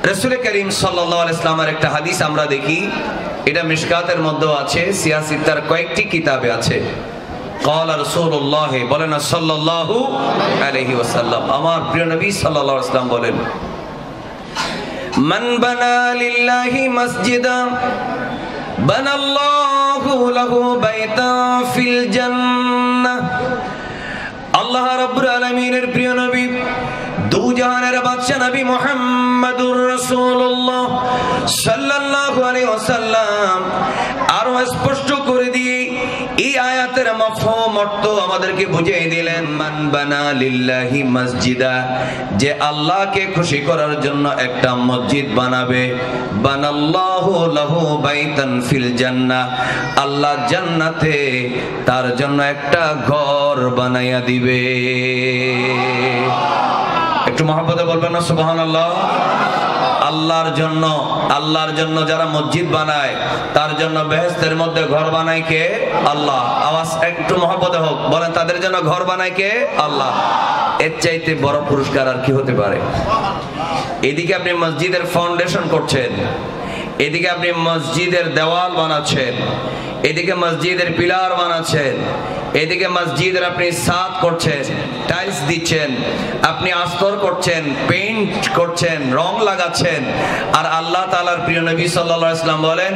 রাসূল করিম সাল্লাল্লাহু আলাইহি ওয়াসাল্লামের একটা হাদিস আমরা দেখি, এটা মিশকাতের মধ্যে আছে, সিয়াসিতার কয়েকটি কিতাবে আছে। قال رسول الله বলেন সাল্লাল্লাহু আলাইহি ওয়াসাল্লাম, আমার প্রিয় নবী সাল্লাল্লাহু আলাইহি ওয়াসাল্লাম বলেন, মান বানা লিল্লাহি মাসজিদা বানাল্লাহু লাহু বাইতান ফিল জান্নাহ। আল্লাহ রাব্বুল আলামিনের প্রিয় নবী, দু জাহানের বাদশা নবী মুহাম্মদুর রাসূলুল্লাহ সাল্লাল্লাহু আলাইহি ওয়াসাল্লাম আরো স্পষ্ট করে দিয়ে এই আয়াতের মাফহুম অর্থ আমাদেরকে বুঝিয়ে দিলেন। মান বানা লিল্লাহি মসজিদা, যে আল্লাহকে খুশি করার জন্য একটা মসজিদ বানাবে, বানাল্লাহু লাহু বাইতান ফিল জান্নাহ, আল্লাহ জান্নাতে তার জন্য একটা ঘর বানাইয়া দিবে। একটু মহব্বতে বলবেন না সুবহানাল্লাহ। আল্লাহর জন্য যারা মসজিদ বানায় তার জন্য বেহেশতের মধ্যে ঘর বানায় কে? আল্লাহ। আওয়াজ একটু মহব্বতে হোক, বলেন তাদের জন্য ঘর বানায় কে? আল্লাহ। এর চাইতে বড় পুরস্কার আর কি হতে পারে? এদিকে আপনি মসজিদের ফাউন্ডেশন করছেন, এদিকে আপনি মসজিদের দেওয়াল বানাচ্ছেন, এদিকে মসজিদের পিলার বানাচ্ছেন, এদিকে মসজিদের আপনি ছাদ করছেন, টাইলস দিচ্ছেন, আপনি আস্তর করছেন, পেইন্ট করছেন, রং লাগাচ্ছেন। আর আল্লাহ তাআলার প্রিয় নবী সাল্লাল্লাহু আলাইহি ওয়াসাল্লাম বলেন,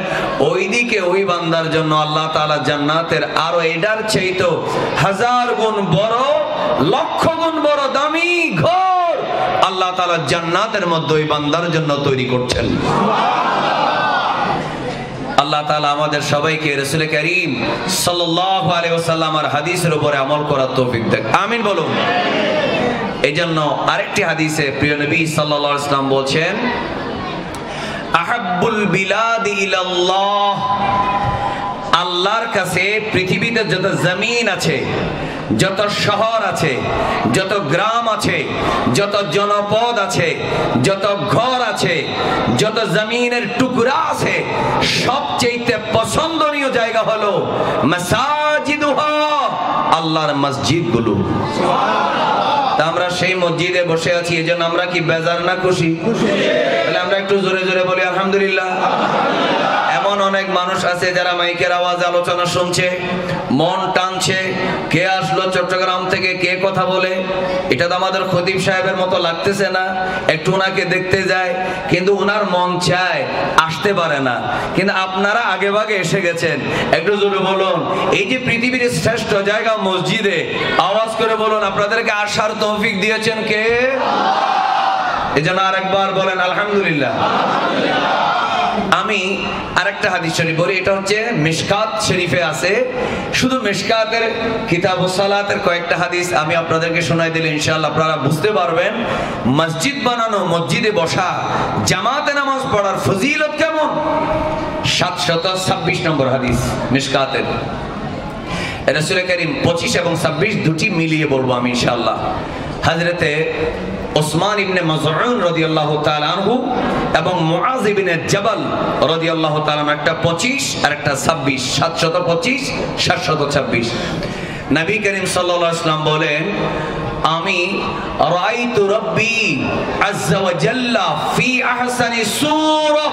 ওইদিকে ওই বান্দার জন্য আল্লাহ তাআলা জান্নাতের আরো এটার চাইতে 1000 গুণ বড়, লক্ষ গুণ বড় দামি ঘর আল্লাহ তাআলা জান্নাতের মধ্যে ওই বান্দার জন্য তৈরি করছেন। আল্লাহ তাআলা আমাদের সবাইকে রাসূল করিম সাল্লাল্লাহু আলাইহি ওয়াসাল্লামের হাদিসের উপরে আমল করার তৌফিক দেন, আমিন বলুন। এজন্য আরেকটি হাদিসে প্রিয় নবী সাল্লাল্লাহু আলাইহি ওয়াসাল্লাম বলেন, আহাব্বুল বিলাদি ইলাল্লাহ, আল্লাহর কাছে পৃথিবীতে যত জমিন আছে, যত শহর আছে, যত গ্রাম আছে, যত জনপদ আছে, যত ঘর আছে, যত জমিনের টুকরা আছে, সবচেয়ে পছন্দনীয় জায়গা হলো মাসাজিদুহা, আল্লাহর মসজিদগুলো। তা আমরা সেই মসজিদে বসে আছি, এজন্য আমরা কি বেজার না খুশি? তাহলে আমরা একটু জোরে জোরে বলি আলহামদুলিল্লাহ। এমন অনেক মানুষ আছে যারা মাইকের আওয়াজে আলোচনা শুনছে, মন টানছে, কে আসলো চট্টগ্রাম থেকে, কে কথা বলে, এটা তো আমাদের খতিব সাহেবের মতো লাগতেছে না, একটু ওনাকে দেখতে যায়, কিন্তু ওনার মন চায়, আসতে পারে না। কিন্তু আপনারা আগে ভাগে এসে গেছেন, একটু জোরে বলুন, এই যে পৃথিবীর শ্রেষ্ঠ জায়গা মসজিদে, আওয়াজ করে বলুন আপনাদেরকে আসার তৌফিক দিয়েছেন কে? এজন্য আরেকবার বলেন আলহামদুলিল্লাহ। আমি আরেকটা হাদিস শরীফ বলি, এটা হচ্ছে মিশকাত শরীফে আছে, শুধু মিশকাতের কিতাবুস সালাতের কয়েকটা হাদিস আমি আপনাদেরকে শোনাই দিলে ইনশাআল্লাহ আপনারা বুঝতে পারবেন মসজিদ বানানো, মসজিদে বসা, জামাতে নামাজ পড়ার ফজিলত কেমন। 726 নম্বর হাদিস মিশকাতের, রাসূল করিম 25 এবং 26 দুটি মিলিয়ে বলবো আমি ইনশাআল্লাহ। হযরতে ওসমান ইবনে মাযউন রাদিয়াল্লাহু তাআলা আনহু এবং মুআয ইবনে জাবাল রাদিয়াল্লাহু তাআলা, একটা 25 আর একটা 26, 725 726। নবী করিম সাল্লাল্লাহু আলাইহি ওয়াসাল্লাম বলেন, আমি রাআইতু রাব্বি আযজা ওয়া জাল্লা ফি আহসানি সূরা,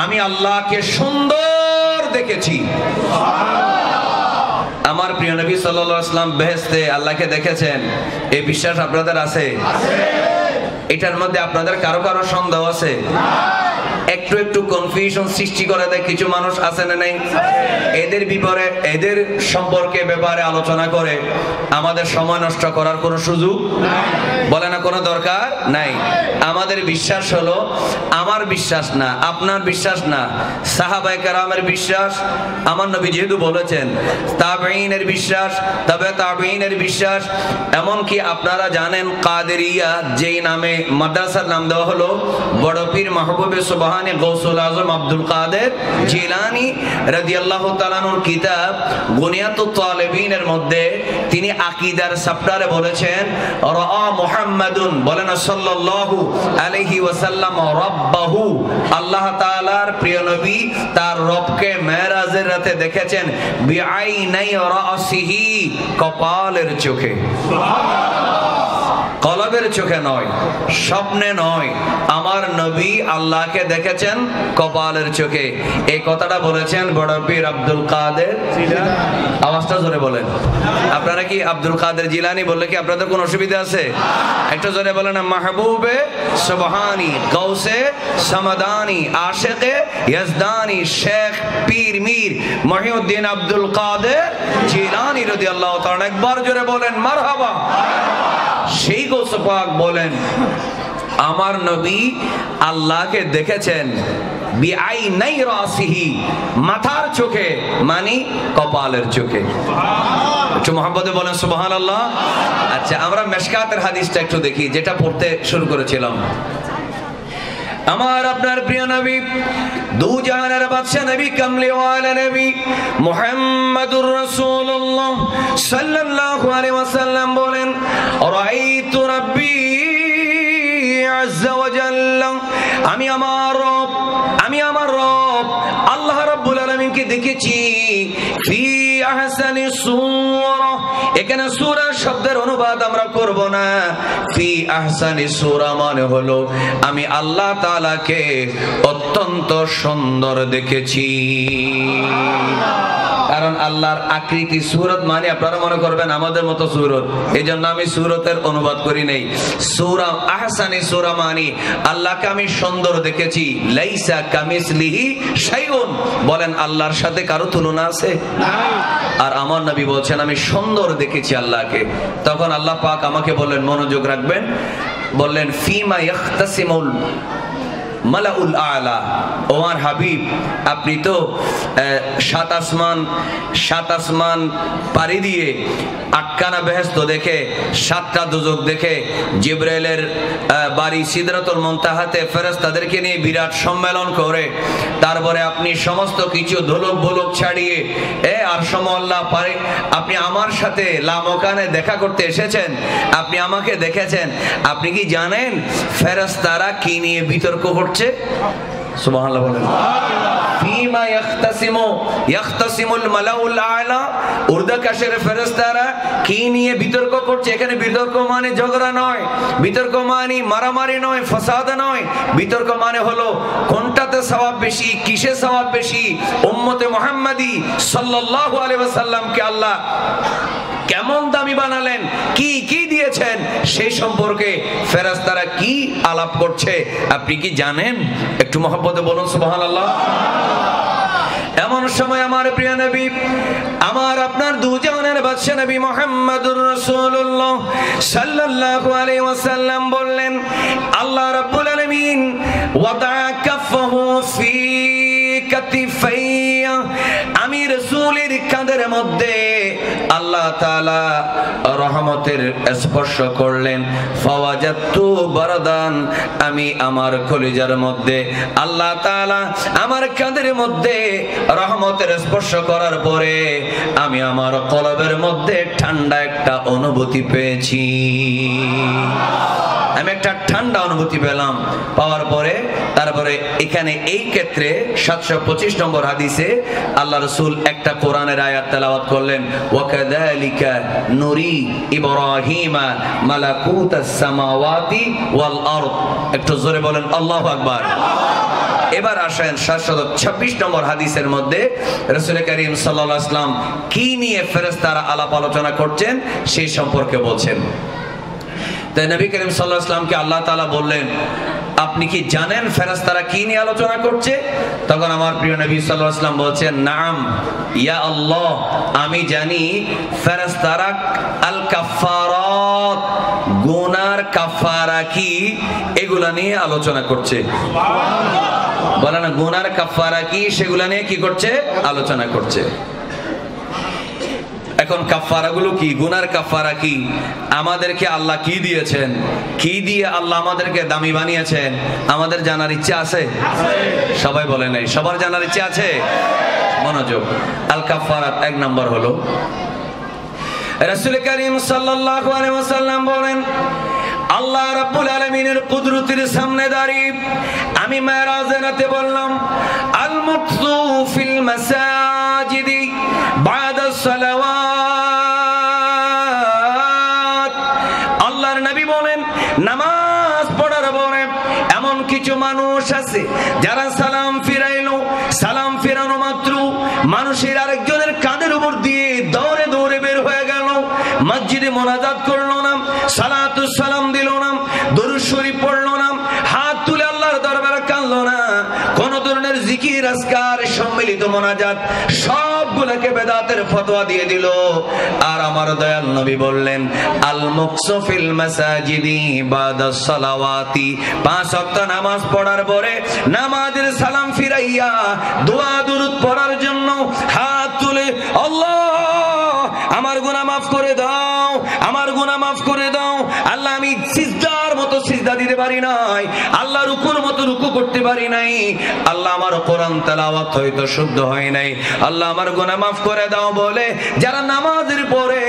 আমি আল্লাহকে সুন্দর দেখেছি। আমার প্রিয় নবী সাল্লাল্লাহু আলাইহি ওয়াসাল্লাম বেহেশতে আল্লাহকে দেখেছেন, এই বিশ্বাস আপনাদের আছে? এটার মধ্যে আপনাদের কারো কারো সন্দেহ আছে? একটু একটু কনফিউশন সৃষ্টি করে দেয় কিছু মানুষ আছে না নাই? এদের সম্পর্কে ব্যাপারে আলোচনা করে আমাদের সময় নষ্ট করার কোনো সুযোগ বলে না, কোনো দরকার নাই। আমাদের বিশ্বাস হলো, আমার বিশ্বাস না, আপনার বিশ্বাস না, সাহাবায়ে কেরামের বিশ্বাস, আমার নবী যেহেতু বলেছেন, তাবেঈনের বিশ্বাস, তবে তাবেঈনের বিশ্বাস। এমনকি আপনারা জানেন কাদেরিয়া যেই নামে মাদ্রাসার নাম দেওয়া হলো, বড় পীর মাহবুবে সুবহানে গৌসুল আজম আব্দুল কাদের জিলানী রাদিয়াল্লাহু তাআলা আনহুর কিতাব বুনিয়াতুত তালিবিনের মধ্যে তিনি আকীদার চ্যাপ্টারে বলেছেন, রাআ মুহাম্মাদুন, বলেন সাল্লাল্লাহু আলাইহি ওয়াসাল্লাম, রাব্বাহু, আল্লাহ তাআলার প্রিয় নবী তার রবকে মেরাজের রাতে দেখেছেন, বিআইনাই রাসিহি, কপালের চোখে। সুবহানাল্লাহ। কলবের চোখে নয়, স্বপ্নে নয়, আমার নবী আল্লাহকে দেখেছেন কপালের চোখে। এই কথাটা বলেছেন বড় পীর আব্দুল কাদের জিলানী। আওয়াজটা জোরে বলেন। আপনারা কি আব্দুল কাদের জিলানী বললে কি আপনাদের কোনো অসুবিধা আছে? একটু জোরে বলেন না। মাহবুবে সুবহানি, গাউসে সামাদানি, আশিকে ইয়াজদানি, শেখ পীর মীর মহিউদ্দিন আব্দুল কাদের জিলানী রাদিয়াল্লাহু তাআলা। একবার জোরে বলেন মারহাবা। সেই গৌস পাক বলেন আমার নবী আল্লাহকে দেখেছেন বিআইনাই রাসিহি, মাথার চোখে, মানে কপালের চোখে। একটু মহব্বতে বলেন সুবহানাল্লাহ। আচ্ছা, আমরা মিশকাতের হাদিসটা একটু দেখি, যেটা পড়তে শুরু করেছিলাম। আমার আপনার প্রিয় নবী, দু জাহানের বাদশা নবী, কামলিওয়ালা নবী মুহাম্মাদুর রাসূলুল্লাহ সাল্লাল্লাহু আলাইহি ওয়াসাল্লাম বলেন রাআইতু রাব্বি আযজা ওয়া জাল্লা, আমি আমার রব আল্লাহ রাব্বুল আলামিনকে দেখেছি ফি আহসানি সূরা। এখানে সূরা শব্দের অনুবাদ আমরা করব না। ফি আহসানি সূরা মানে হলো আমি আল্লাহ তাআলাকে অত্যন্ত সুন্দর দেখেছি। কারণ আল্লাহর আকৃতি সূরত মানে আপনারা মনে করবেন আমাদের মতো সূরত, এই জন্য আমি সূরতের অনুবাদ করি নাই। সূরা আহসানি সূরা মানে আল্লাহকে আমি সুন্দর দেখেছি। লাইসা কামিসলিহি শাইউন, বলেন আল্লাহর সাথে কারো তুলনা আছে? আর আমার নবী বলছেন আমি সুন্দর দেখেছি আল্লাহকে। তখন আল্লাহ পাক আমাকে বললেন, মনোযোগ রাখবেন, বললেন ফিমা ইয়াখতাসিমুল মালাউল আলা, ও আমার হাবিব আপনি তো সাত আসমান পাড়ি দিয়ে আটখানা বেহেশত দেখে, সাতটা দুজক দেখে, জিবরাইলের বাড়ি সিদরাতুল মুনতাহাতে ফেরেশতাদেরকে নিয়ে বিরাট সম্মেলন করে, তারপরে আপনি সমস্ত কিছু ধুলক বুলক ছাড়িয়ে আরশমল্লাহ পারে আপনি আমার সাথে লামকানে দেখা করতে এসেছেন, আপনি আমাকে দেখেছেন। আপনি কি জানেন ফেরেশতারা কি নিয়ে বিতর্ক করছে? সুবহানাল্লাহ বলেন। ফিমা ইয়াখতাসিমুল মালাউল আলা, উর্দাকাশের ফেরেশতারা কি নিয়ে বিতর্ক করছে? এখানে বিতর্ক মানে ঝগড়া নয়, বিতর্ক মানে মারামারি নয়, ফাসাদ নয়। বিতর্ক মানে হলো কোনটাতে সওয়াব বেশি, কিসে সওয়াব বেশি। উম্মতে মুহাম্মাদি সাল্লাল্লাহু আলাইহি ওয়াসাল্লামকে আল্লাহ কেমন দামি বানালেন, কি কি দিয়েছেন, সেই সম্পর্কে ফেরেশতারা কি আলাপ করছে আপনি কি জানেন? একটু মহব্বতে বলুন সুবহানাল্লাহ। এমন সময় আমার প্রিয় নবী, আমার আপনার দু জাহানের বাদশা নবী মুহাম্মাদুর রাসূলুল্লাহ সাল্লাল্লাহু আলাইহি ওয়াসাল্লাম বললেন আল্লাহ রাব্বুল আলামিন ওয়াদা কাফাহু ফি কাতিফাইয়া, আমি রাসূলের কাঁধের মধ্যে আল্লাহ তাআলা রহমতের স্পর্শ করলেন। ফাওয়াজাতু বারদান, আমি আমার কলিজার মধ্যে আল্লাহ তাআলা আমার কাঁধের মধ্যে রহমতের স্পর্শ করার পরে আমি আমার কলবের মধ্যে ঠান্ডা একটা অনুভূতি পেয়েছি। আমি একটা ঠান্ডা অনুভূতি পেলাম। পাওয়ার পরে তারপরে এখানে এই ক্ষেত্রে 725 নম্বর হাদিসে আল্লাহ রাসূল একটা কোরআনের আয়াত তেলাওয়াত করলেন, ওয়াকাযালিকা নুরি ইব্রাহিমা মালাকুতাস সামাওয়াতি ওয়াল আরদ। একটু জোরে বলেন আল্লাহু আকবার। এবার আসেন 726 নম্বর হাদিসের মধ্যে রাসূল করিম সাল্লাল্লাহু আলাইহি ওয়াসাল্লাম কি নিয়ে ফেরেশতারা আলাপ আলোচনা করছেন সেই সম্পর্কে বলছেন। তাই নবী করিম সাল্লাল্লাহু আলাইহি ওয়াসাল্লামকে আল্লাহ তাআলা বললেন আপনি কি জানেন ফেরেশতারা কি নিয়ে আলোচনা করছে? তখন আমার প্রিয় নবী সাল্লাল্লাহু আলাইহি ওয়াসাল্লাম বলছেন, নাম ইয়া আল্লাহ, আমি জানি ফেরেশতারা আল কাফারাত, গুনার কাফারা কি, এগুলা নিয়ে আলোচনা করছে। বলে না, গুনার কাফারা কি সেগুলা নিয়ে কি করছে? আলোচনা করছে। এখন কাফারা গুলো কি, গুনার কাফারা কি, আমাদেরকে আল্লাহ কি দিয়েছেন, কি দিয়ে আল্লাহ আমাদেরকে দামি বানিয়েছেন, আমাদের জানার ইচ্ছা আছে? সবাই বলে নাই, সবার জানার ইচ্ছা আছে? মনোযোগ। আল কাফারাত 1 নম্বর হলো রাসূল করিম সাল্লাল্লাহু আলাইহি ওয়াসাল্লাম বলেন আল্লাহ রাব্বুল আলামিনের কুদরতের সামনে দাঁড়িয়ে আমি মেরাজের রাতে বললাম আল মুকসু ফিল মাসাজিদি বাদা সালাওয়াত। আল্লাহর নবী বলেন কিছু মানুষ আছে যারা সালাম ফিরাইলো, সালাম ফিরানো মাত্র মানুষের আরেকজনের কাঁধের উপর দিয়ে দৌড়ে দৌড়ে বের হয়ে গেল, মসজিদে মোনাজাত করলো না, সালাতুস সালাম দিল না, দরুদ শরীফ পড়লো না, হাত তুলে আল্লাহর দরবারে কাঁদলো না, কোন ধরনের জিকির আজকার সম্মিলিত মোনাজাত সবগুলোকে বেদাতের ফতোয়া দিয়ে দিল। আর আমার দয়াল নবী বললেন, আল মুকসু ফিল মাসাজিদি বাদাস সালাওয়াতি, 5 ওয়াক্ত নামাজ পড়ার পরে নামাজের সালাম ফিরাইয়া দোয়া দুরূদ পড়ার জন্য হাত তুলে আল্লাহ আমার গুনাহ মাফ করে দাও, আমার গুনাহ মাফ করে দাও, আল্লাহ আমি সিজদার মতো সিজদা দিতে পারি নাই, আল্লাহ রুকুর মতো রুকু করতে পারি নাই, আল্লাহ আমার কোরআন তেলাওয়াত হয়তো শুদ্ধ হয় নাই, আল্লাহ আমার গুনাহ মাফ করে দাও বলে যারা নামাজের পরে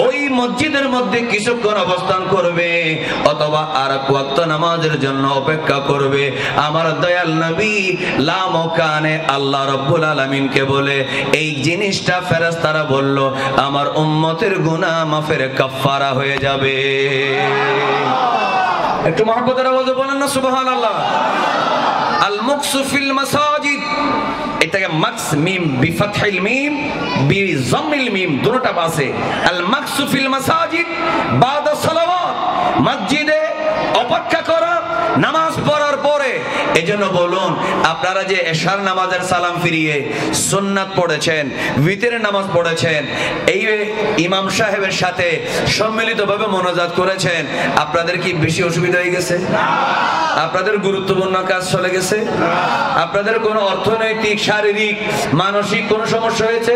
ওই মসজিদের মধ্যে কিছুক্ষণ অবস্থান করবে অথবা আর এক ওয়াক্ত নামাজের জন্য অপেক্ষা করবে, আমার দয়াল নবী লামকানে আল্লাহ রাব্বুল আলামিনকে বলে এই জিনিসটা ফেরেশতারা বলল আমার উম্মতের গুনাহ মাফের কাফারা হয়ে যাবে। একটু মহব্বতের আওয়াজে বলেন না সুবহানাল্লাহ। আল মুকসু ফিল মাসাজিদ, এটাকে মাকস মিম বিফাতহিল মিম বিজামিল মিম দুটোটা আছে। আল মাকসু ফিল মাসাজিদ বাদা সালাওয়াত, মসজিদে অপেক্ষা করা নামাজ পড়ার পরে। এজন্য বলুন আপনারা যে এশার নামাজের সালাম ফিরিয়ে সুন্নাত পড়েছেন, বিতরের নামাজ পড়েছেন, এই ইমাম সাহেবের সাথে সম্মিলিতভাবে মোনাজাত করেছেন, আপনাদের কি বেশি অসুবিধা হয়ে গেছে? আপনাদের গুরুত্বপূর্ণ কাজ চলে গেছে? আপনাদের কোনো অর্থনৈতিক, শারীরিক, মানসিক কোনো সমস্যা হয়েছে?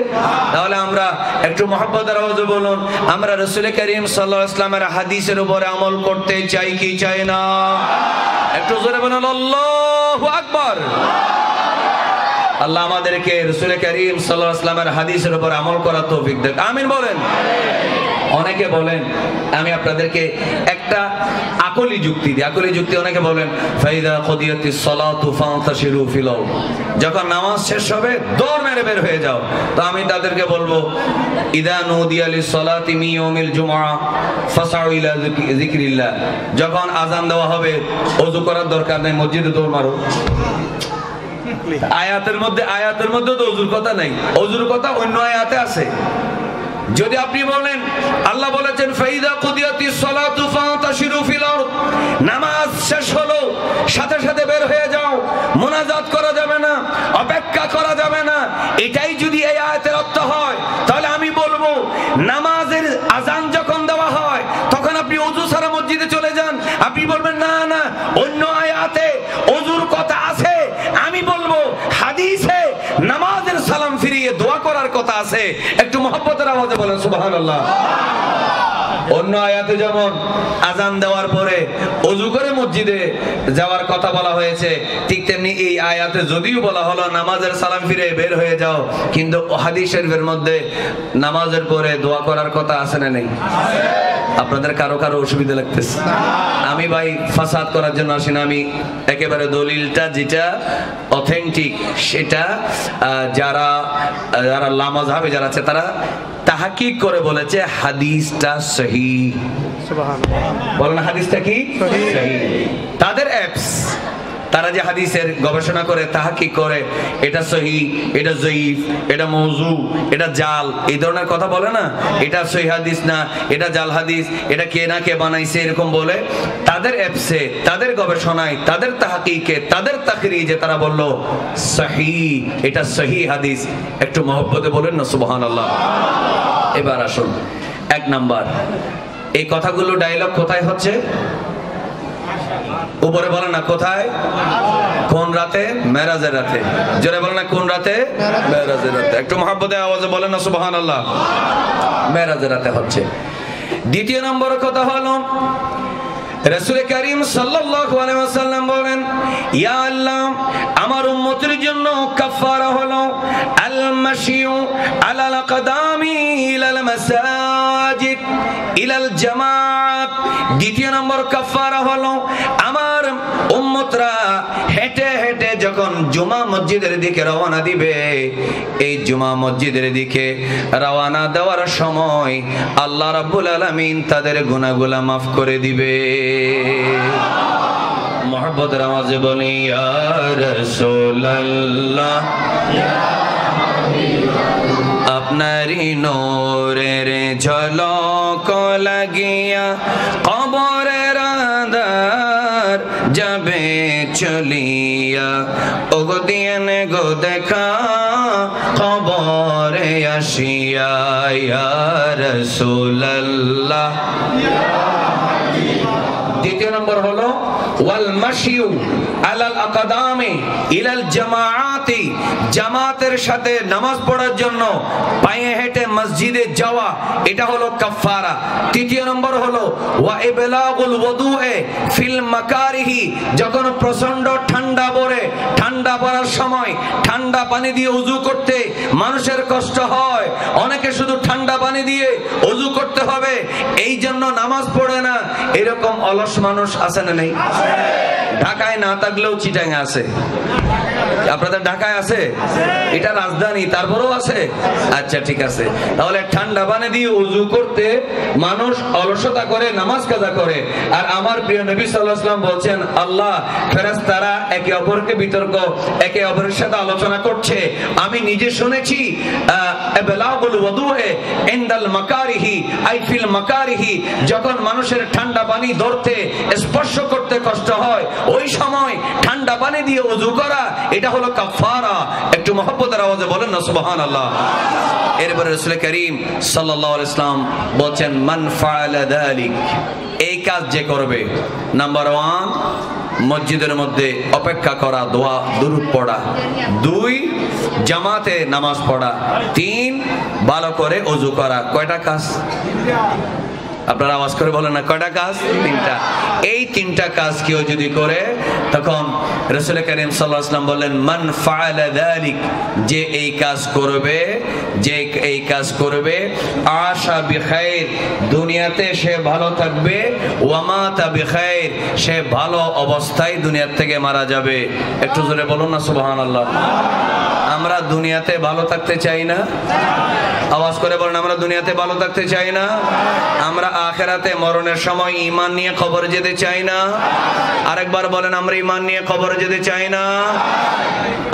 তাহলে আমরা একটু মহব্বতের আওয়াজে বলুন, আমরা রাসূল করিম সাল্লাল্লাহু আলাইহি ওয়াসাল্লামের হাদিসের উপরে আমল করতে চাই কি চাই না? একটু জোরে বলুন আল্লাহু আকবার। আল্লাহ আমাদেরকে রাসূল করিম সাল্লাল্লাহু আলাইহি ওয়াসাল্লামের হাদিসের উপর আমল করার তৌফিক দেন, আমিন বলেন। অনেকে বলেন, আমি আপনাদেরকে একটা আকলি যুক্তি দিই, আকলি যুক্তি অনেকে বলেন ফাইদা কুদিয়াতিস সালাতু ফান্তাশিরু ফিল আরদ, যখন নামাজ শেষ হবে দৌড় মেরে বের হয়ে যাও। তো আমি তাদেরকে বলবো ইদা নুদিয়া লিস সালাতি মিন ইয়াউমিল জুমআ ফাসআউ ইলা যিকরিল্লাহ, যখন আযান দেওয়া হবে ওযু করার দরকার নেই, মসজিদে দৌড় মারো। আয়াতের মধ্যে তো ওযুর কথা নাই, ওযুর কথা অন্য আয়াতে আছে। যদি আপনি বলেন আল্লাহ বলেছেন ফাইদা কুদিয়াতিস সালাতু ফান্তাশিরু ফিল আরদ, নামাজ শেষ হলো সাথে সাথে বের হয়ে যাও, মুনাজাত করা যাবে না, অপেক্ষা করা যাবে না, এটাই যদি এই আয়াতের অর্থ হয় তাহলে আমি বলবো নামাজের আযান যখন দেওয়া হয় তখন আপনি ওযু ছাড়া মসজিদে চলে যান। আপনি বলবেন না না অন্য আয়াতে ওযুর কথা আছে, আমি বলবো হাদিসে নামাজের সালাম ফিরিয়ে দোয়া করার কথা আছে। একটু মহব্বতের আওয়াজে বলেন সুবহানাল্লাহ। অন্য আয়াতে যেমন আযান দেওয়ার পরে ওযু করে মসজিদে যাওয়ার কথা বলা হয়েছে, ঠিক তেমনি এই আয়াতে যদিও বলা হলো নামাজের সালাম ফিরে বের হয়ে যাও, কিন্তু হাদিস শরীফের মধ্যে নামাজের পরে দোয়া করার কথা আছে না নেই? আপনাদের কারো কারো অসুবিধা লাগতেছে? আমি ভাই ফাসাদ করার জন্য আসি না, আমি একেবারে দলিলটা যেটা অথেন্টিক সেটা যারা লামাযহাবে যারা আছে তারা তাহকিক করে বলেছে হাদিসটা সহিহ। সুবহানাল্লাহ বলেন হাদিসটা কি সহিহ। তাদের অ্যাপস তারা যে হাদিসের গবেষণা করে তাহকিক করে এটা সহিহ, এটা জয়ীফ, এটা মওযু, এটা জাল, এই ধরনের কথা বলে না, এটা সহিহ হাদিস না, এটা জাল হাদিস, এটা কে না কে বানাইছে এরকম বলে। তাদের অ্যাপসে, তাদের গবেষণায়, তাদের তাহকিকে, তাদের তাকরিজে তারা বলল সহিহ, এটা সহিহ হাদিস। একটু মহব্বতে বলেন না সুবহানাল্লাহ। এবার আসুন 1 নাম্বার, এই কথাগুলো ডায়লগ কোথায় হচ্ছে? উপরে বলেন না কোথায়? কোন রাতে? মেরাজের রাতে। জোরে বলেন না কোন রাতে? মেরাজের রাতে। একটু মহব্বতে আওয়াজে বলেন না সুবহানাল্লাহ। মেরাজের রাতে হচ্ছে। দ্বিতীয় নম্বরের কথা হলো রাসূল করিম সাল্লাল্লাহু আলাইহি ওয়াসাল্লাম বলেন, ইয়া আল্লাহ আমার উম্মতের জন্য কাফারা হলো আল মাশিউ আলাল কদামি ইলাল মাসাজিদ ইলাল জামাত। দ্বিতীয় নম্বর কাফারা হলো আমার উম্মতরা হেঁটে হেঁটে যখন জুমা মসজিদের দিকে রওনা দিবে, এই জুমা মসজিদের দিকে রওনা দেওয়ার সময় আল্লাহ রাব্বুল আলামিন তাদের গুনাহগুলো মাফ করে দিবে। मोहब्बत आवाज़े बोली या रसूल अल्लाह আপনারি নূরের ঝলক লাগিয়া কবরের আঁধার যাবে চলিয়া ওগো দিয়েন গো দেখা কবরে আসিয়া ইয়া রাসূলুল্লাহ। দ্বিতীয় নম্বর হলো ওয়াল মাশিউ আলাল আকদামি ইলাল জামাআতি, জামাতের সাথে নামাজ পড়ার জন্য পায়ে হেঁটে মসজিদে যাওয়া, এটা হলো কাফারা। তৃতীয় নম্বর হলো ওয়া ইবলাগুল ওযুএ ফিল মাকারিহি, যখন প্রচন্ড ঠান্ডা পড়ে, ঠান্ডা পড়ার সময় ঠান্ডা পানি দিয়ে ওযু করতে মানুষের কষ্ট হয়, অনেকে শুধু ঠান্ডা পানি দিয়ে ওযু করতে হবে এই জন্য নামাজ পড়ে না, এরকম অলস মানুষ আছে না নেই? ঢাকায় না থাকলেও চিটাঙ্গে আছে। আপনাদের ঢাকায় আছে? এটা রাজধানী, তারপরেও আছে। আচ্ছা ঠিক আছে, তাহলে ঠান্ডা পানি দিয়ে ওযু করতে মানুষ অলসতা করে, নামাজ কাজা করে। আর আমার প্রিয় নবী সাল্লাল্লাহু আলাইহি ওয়াসাল্লাম বলছেন আল্লাহ ফেরেশতারা একে অপরকে বিতর্ক, একে অপরের সাথে আলোচনা করছে। আমি নিজে শুনেছি ইবলাগুল ওযুএ ইনদাল মাকারিহি আই ফিল মাকারিহি, যখন মানুষের ঠান্ডা পানি ধরতে স্পর্শ করতে কষ্ট হয় ওই সময় ঠান্ডা পানি দিয়ে ওযু করা, এটা হলো কাফারা। একটু মহব্বতের আওয়াজে বলেন না সুবহানাল্লাহ। এরপরে রাসূল করিম সাল্লাল্লাহু আলাইহি ওয়াসাল্লাম বলেন মান ফাআলা যালিক, এই কাজ যে করবে, নাম্বার 1 মসজিদের মধ্যে অপেক্ষা করা, দোয়া দুরূদ পড়া, 2 জামাতে নামাজ পড়া, 3 ভালো করে ওযু করা। কয়টা কাজ? আপনারা আওয়াজ করে বলেন না, কয়টা কাজ? 3টা। এই 3টা কাজ কেউ যদি করে তখন রাসূল করিম সাল্লাল্লাহু আলাইহি ওয়াসাল্লাম বললেন মান ফাআলা যালিক, যে এই কাজ করবে, যে এই কাজ করবে আশা বিখাইর, দুনিয়াতে সে ভালো থাকবে, ওয়া মাতা বিখাইর, সে ভালো অবস্থায় দুনিয়া থেকে মারা যাবে। একটু জোরে বলুন না সুবহানাল্লাহ। আমরা দুনিয়াতে ভালো থাকতে চাই না? আওয়াজ করে বলেন, আমরা দুনিয়াতে ভালো থাকতে চাই না? আমরা আখিরাতে মরণের সময় ঈমান নিয়ে কবরে যেতে চাই না? আরেকবার বলেন, আমরা ঈমান নিয়ে কবরে যেতে চাই না?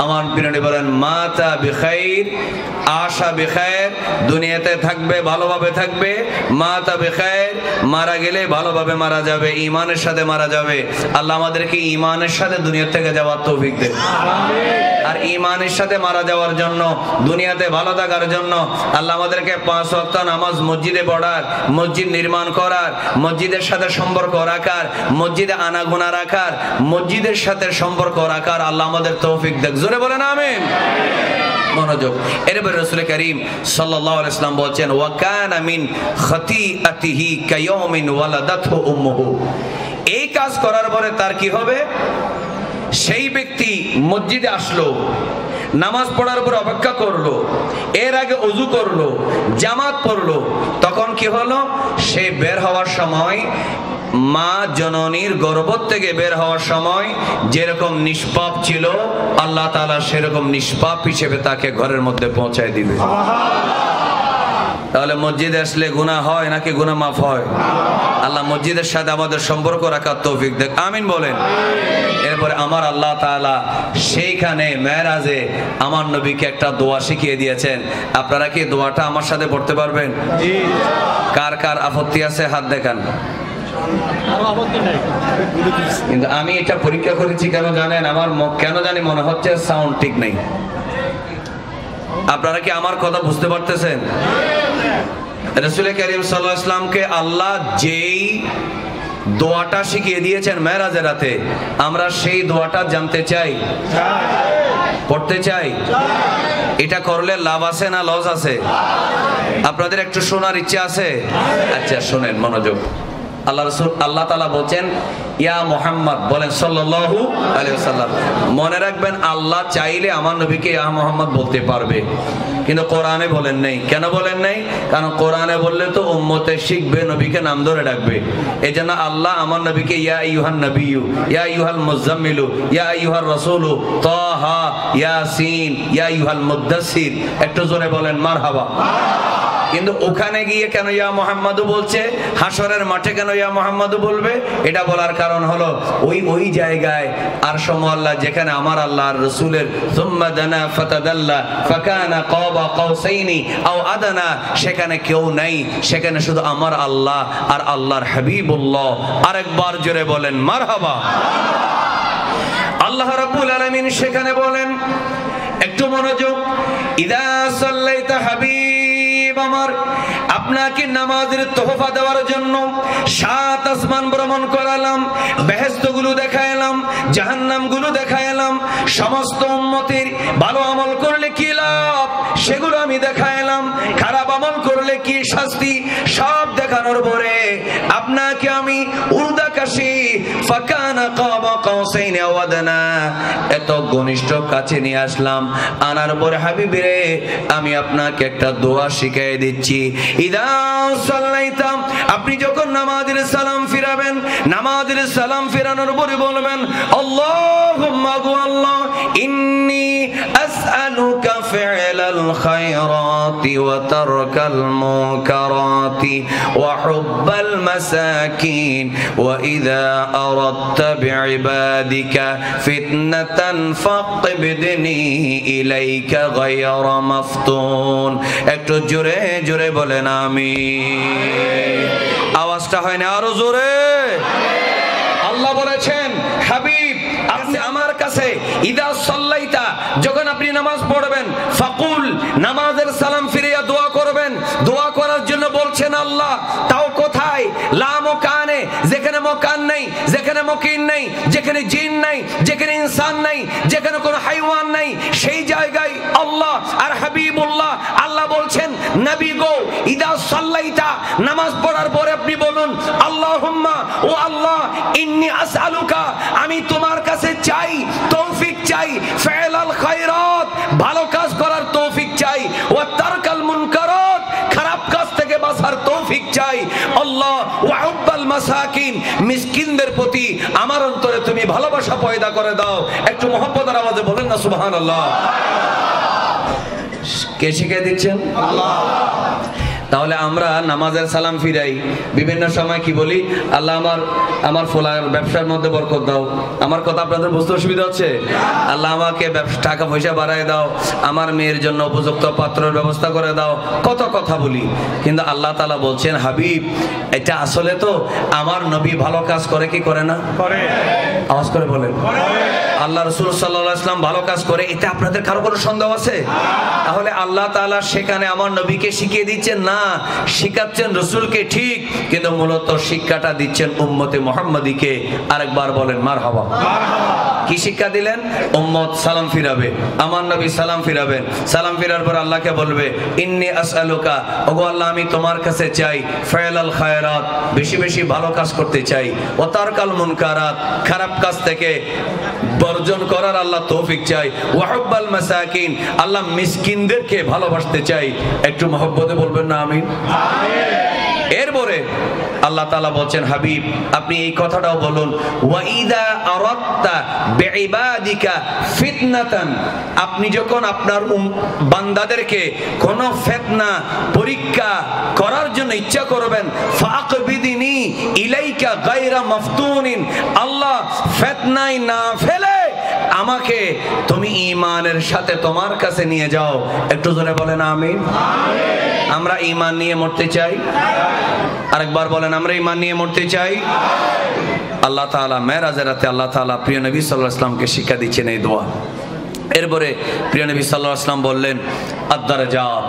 আমার প্রিয়টি বলেন মাতা বিখাইর, আশা বিখাইর, দুনিয়াতে থাকবে ভালোভাবে থাকবে, মাতা বিখাইর, মারা গেলে ভালোভাবে মারা যাবে, ঈমানের সাথে মারা যাবে। আল্লাহ আমাদেরকে ঈমানের সাথে দুনিয়া থেকে যাওয়ার তৌফিক দেন। আর ঈমানের সাথে মারা যাওয়ার জন্য, দুনিয়াতে ভালো থাকার জন্য আল্লাহ আমাদেরকে 5 ওয়াক্ত নামাজ মসজিদে পড়ার, মসজিদ নির্মাণ করার, মসজিদের সাথে সম্পর্ক রাখার, মসজিদে আনাগোনা রাখার, মসজিদের সাথে সম্পর্ক রাখার আল্লাহ আমাদের তৌফিক দেন। জোরে বলেন আমিন। মনোযোগ। এরপর রাসূল করিম সাল্লাল্লাহু আলাইহি ওয়াসাল্লাম বলেন ওয়া কানা মিন খাতিআতিহি কায়াউমিন ওয়ালাদাতহু উম্মুহু, এই কাজ করার পরে তার কি হবে? সেই ব্যক্তি মসজিদে আসলো, নামাজ পড়ার পর অপেক্ষা করলো, এর আগে ওযু করলো, জামাত পড়লো, তখন কি হলো? সে বের হওয়ার সময় মা জননীর গর্ভ থেকে বের হওয়ার সময় যেরকম নিষ্পাপ ছিল আল্লাহ তাআলা সেরকম নিষ্পাপ হিসেবে তাকে ঘরের মধ্যে পৌঁছায় দিবে। তাহলে মসজিদে আসলে গুনাহ হয় নাকি গুনাহ মাফ হয়? আল্লাহ মসজিদের সাথে আমাদের সম্পর্ক রাখার তৌফিক দেন, আমিন বলেন। এরপরে আমার আল্লাহ তাআলা সেইখানে মেরাজে আমার নবীকে একটা দোয়া শিখিয়ে দিয়েছেন। আপনারা কি দোয়াটা আমার সাথে পড়তে পারবেন? কার কার আপত্তি আছে হাত দেখান। কিন্তু আমি এটা পরীক্ষা করেছি কেন জানেন? আমার কেন জানি মনে হচ্ছে সাউন্ড ঠিক নেই। আপনারা কি আমার কথা বুঝতে পারতেছেন? রাসূল করিম সাল্লাল্লাহু আলাইহি ওয়াসাল্লামকে আল্লাহ যেই দোয়াটা শিখিয়ে দিয়েছেন মেরাজের রাতে, আমরা সেই দোয়াটা জানতে চাই, পড়তে চাই। এটা করলে লাভ আছে না লস আছে? আপনাদের একটু শোনার ইচ্ছা আছে? আচ্ছা শুনেন, মনোযোগ। আল্লাহ রাসূল আল্লাহ তাআলা বলেন ইয়া মুহাম্মদ, বলেন সাল্লাল্লাহু আলাইহি ওয়াসাল্লাম। মনে রাখবেন আল্লাহ চাইলে আমার নবীকে ইয়া মুহাম্মদ বলতে পারবে, কিন্তু কোরআনে বলেন নাই। কেন বলেন নাই? কারণ কোরআনে বললে তো উম্মতে শিখবে, নবীকে নাম ধরে ডাকবে। এজন্য আল্লাহ আমার নবীকে ইয়া আইয়ুহান নবিয়্যু, ইয়া আইয়ুহাল মুযাম্মিলু, ইয়া আইয়ুহার রাসূলু, তাহা, ইয়াসিন, ইয়া আইয়ুহাল মুদ্দাসসির। একটু জোরে বলেন মারহাবা। কিন্তু ওখানে গিয়ে কেন ইয়া মুহাম্মাদু বলছে, হাসরের মাঠে কেন ইয়া মুহাম্মাদু বলবে? এটা বলার কারণ হলো ওই জায়গায় আরশ মুআল্লা যেখানে আমার আল্লাহর রাসূলের সুম্মা দানা ফাতাদাল্লা ফাকানা কাবা কাউসাইনি আও আদানা, সেখানে কেউ নাই, সেখানে শুধু আমার আল্লাহ আর আল্লাহর হাবিবুল্লাহ। আরেকবার জোরে বলেন মারহাবা। আল্লাহ রাব্বুল আলামিন সেখানে বলেন, একটু মনোযোগ, ইদা সাল্লাইতা হাবিব আমার, আপনাকে নামাজের তোহফা দেওয়ার জন্য 7 আসমান ভ্রমণ করালাম, বেহেশতগুলো দেখাইলাম, জাহান্নামগুলো দেখাইলাম, সমস্ত উম্মতের ভালো আমল করলে কি লাভ সেগুলো আমি দেখাইলাম, খারাপ আমল করলে কি শাস্তি সব দেখানোর পরে আপনাকে আমি উর্দাকাশী ফাকানা কাবা কাউসাইনি আও আদনা এত ঘনিষ্ঠ কাছে নিয়ে আসলাম। আনার পরে হাবিবে আমি আপনাকে একটা দোয়া শিখিয়ে দিচ্ছি। ইদা সাল্লাইতাম, আপনি যখন নামাজের সালাম ফিরাবেন, নামাজের সালাম ফিরানোর পরে বলবেন আল্লাহুম্মা গো আল্লাহ, ইন্নী আসআলুকা ফি'লাল খায়রাতি ওয়া তারকাল মুনকারাতি ওয়া হুব্বাল মাসাকিন ওয়া ইযা আরাদতা বিইবাদিকা ফিতনাতান ফাকবিদনি ইলাইকা গায়রা মাফতুন। একটু জোরে জোরে বলেন আমিন। আওয়াজটা হয় না আরো জোরে? আল্লাহ বলেছেন হাবিব আপনি আমার কাছে ইদা সাল্লাইতা, যখন আপনি নামাজ পড়বেন, ফাকুল, নামাজের সালাম ফিরিয়ে দোয়া করবেন। দোয়া করার জন্য বলছেন আল্লাহ, তাও কোথায়? লা মুকানে, যেখানে মকান নেই, যেখানে মুকিন নেই, যেখানে জিন নাই, যেখানে ইনসান নাই, যেখানে কোনো হাইওয়ান নাই, সেই জায়গায় আল্লাহ আর হাবিবুল্লাহ আল্লাহ বলছেন নবী গো ইদা সাল্লাইতা, নামাজ পড়ার পরে আপনি বলুন আল্লাহুম্মা, ও আল্লাহ, ইন্নী আসআলুকা, আমি তোমার কাছে চাই, তৌফিক চাই, ফি'লাল খায়রাত, ভালো কাজ করার তৌফিক চাই, ওয়া তারকাল মুনকারাত, খারাপ কাজ থেকে বাঁচার তৌফিক চাই আল্লাহ, ওয়া হুব্বাল মাসাকিন, মিসকিনদের প্রতি আমার অন্তরে তুমি ভালোবাসা পয়দা করে দাও। একটু মহব্বতের আওয়াজে বলেন না সুবহানাল্লাহ। কে শিখিয়ে দিচ্ছেন? আল্লাহ। তাহলে আমরা নামাজের সালাম ফিরাই, বিভিন্ন সময় কি বলি? আল্লাহ আমার ফলার ব্যবসার মধ্যে বরকত দাও। আমার কথা আপনাদের বুঝতে অসুবিধা হচ্ছে? আল্লাহ আমাকে টাকা পয়সা বাড়ায় দাও, আমার মেয়ের জন্য উপযুক্ত পাত্রের ব্যবস্থা করে দাও, কত কথা বলি। কিন্তু আল্লাহ তাআলা বলছেন হাবিব, এটা আসলে তো আমার নবী ভালো কাজ করে কি করে না? করে। আওয়াজ করে বলেন। আল্লাহ রাসূল সাল্লাল্লাহু আলাইহি ওয়াসাল্লাম ভালো কাজ করে, এটা আপনাদের কারো কোনো সন্দেহ আছে? তাহলে আল্লাহ তাআলা সেখানে আমার নবীকে শিখিয়ে দিচ্ছেন না, শিখাচ্ছেন রাসূলকে ঠিক, কিন্তু মূলত শিক্ষাটা দিচ্ছেন উম্মতে মুহাম্মাদীকে। আরেকবার বলেন মারহাবা। কি শিক্ষা দিলেন? উম্মত সালাম ফিরাবে, আমার নবী সালাম ফিরাবেন, সালাম ফিরার পর আল্লাহকে বলবে ইন্নী আসআলুকা, ওগো আল্লাহ আমি তোমার কাছে চাই, ফি'লাল খায়রাত, বেশি বেশি ভালো কাজ করতে চাই, ওয়া তারকাল মুনকারাত, খারাপ কাজ থেকে বর্জন করার আল্লাহ তৌফিক চাই, ওয়া হুব্বাল মাসাকিন, আল্লাহ মিসকিনদেরকে ভালোবাসতে চাই। একটু মহব্বতে বলবেন না আমিন? এরপরে আল্লাহ তাআলা বলছেন হাবিব আপনি এই কথাটাও বলুন, ওয়া ইযা আরাদতা বিইবাদিকা ফিতনাতান, আপনি যখন আপনার বান্দাদেরকে কোন ফিতনা পরীক্ষা করার জন্য ইচ্ছা করবেন, ফাকবিদিনি ইলাইকা গায়রা মাফতুনিন, আল্লাহ ফিতনায় না ফেলে আমাকে তুমি ঈমানের সাথে তোমার কাছে নিয়ে যাও। একটু জোরে বলেন আমিন। আমরা ঈমান নিয়ে মরতে চাই। আরেকবার বলেন আমরা ঈমান নিয়ে মরতে চাই। আল্লাহ তাআলা মেরাজের রাতে আল্লাহ তাআলা প্রিয় নবী সাল্লাল্লাহু আলাইহি ওয়াসাল্লামকে শিক্ষা দিচ্ছেন এই দোয়া। এরপরে প্রিয় নবী সাল্লাল্লাহু আলাইহি ওয়াসাল্লাম বললেন আদ-দারাজাত,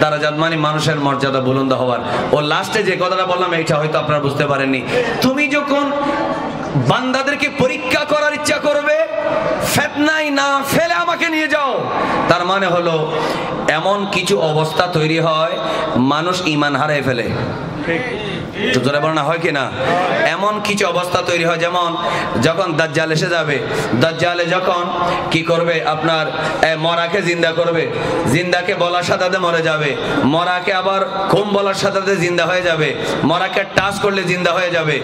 দারাজাত মানে মানুষের মর্যাদা বুলন্দ হওয়ার। ও লাস্টে যে কথাটা বললাম এইটা হয়তো আপনারা বুঝতে পারেননি। তুমি যখন বান্দাদেরকে পরীক্ষা করার ইচ্ছা করবে, ফিতনায় না ফেলে আমাকে নিয়ে যাও, তার মানে হলো এমন কিছু অবস্থা তৈরি হয় মানুষ ঈমান হারিয়ে ফেলে। তো জোরে বলো না, হয় কি না? এমন কিছু অবস্থা তৈরি হয়, যেমন যখন দাজ্জাল এসে যাবে, দাজ্জালে যখন কি করবে, আপনার মরাকে জিন্দা করবে, জিন্দাকে বলার সাথে সাথে মরে যাবে, মরাকে আবার ঘুম বলার সাথে সাথে জিন্দা হয়ে যাবে, মরাকে টাচ করলে জিন্দা হয়ে যাবে,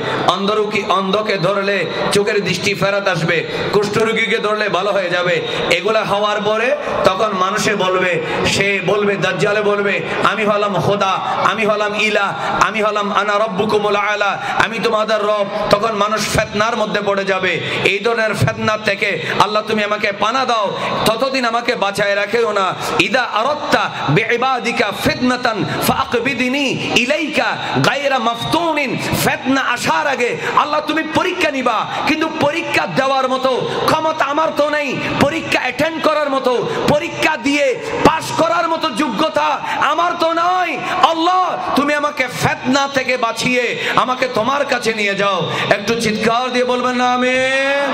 অন্ধকে ধরলে চোখের দৃষ্টি ফেরত আসবে, কুষ্ঠরোগীকে ধরলে ভালো হয়ে যাবে। এগুলা হওয়ার পরে তখন মানুষে বলবে, সে বলবে, দাজ্জালে বলবে, আমি হলাম খোদা, আমি হলাম ইলা, আমি হলাম আনা রব্বুকুমুল আলা, আমি তোমাদের রব। তখন মানুষ ফিতনার মধ্যে পড়ে যাবে। এই ধরনের ফিতনা থেকে আল্লাহ তুমি আমাকে পানা দাও, ততদিন আমাকে বাঁচায় রাখিও না। ইদা আরাদতা বিইবাদিকা ফিতনাতান ফাকবিদনি ইলাইকা গায়রা মাফতুনিন। ফিতনা আসার আগে আল্লাহ তুমি পরীক্ষা নিবা, কিন্তু পরীক্ষা দেওয়ার মতো ক্ষমতা আমার তো নেই, পরীক্ষা অ্যাটেন্ড করার মতো, পরীক্ষা দিয়ে পাস করার মতো যোগ্যতা আমার তো নাই। আল্লাহ তুমি আমাকে ফিতনা থেকে বাঁচিয়ে আমাকে তোমার কাছে নিয়ে যাও। একটু চিৎকার দিয়ে বলবেন না আমিন?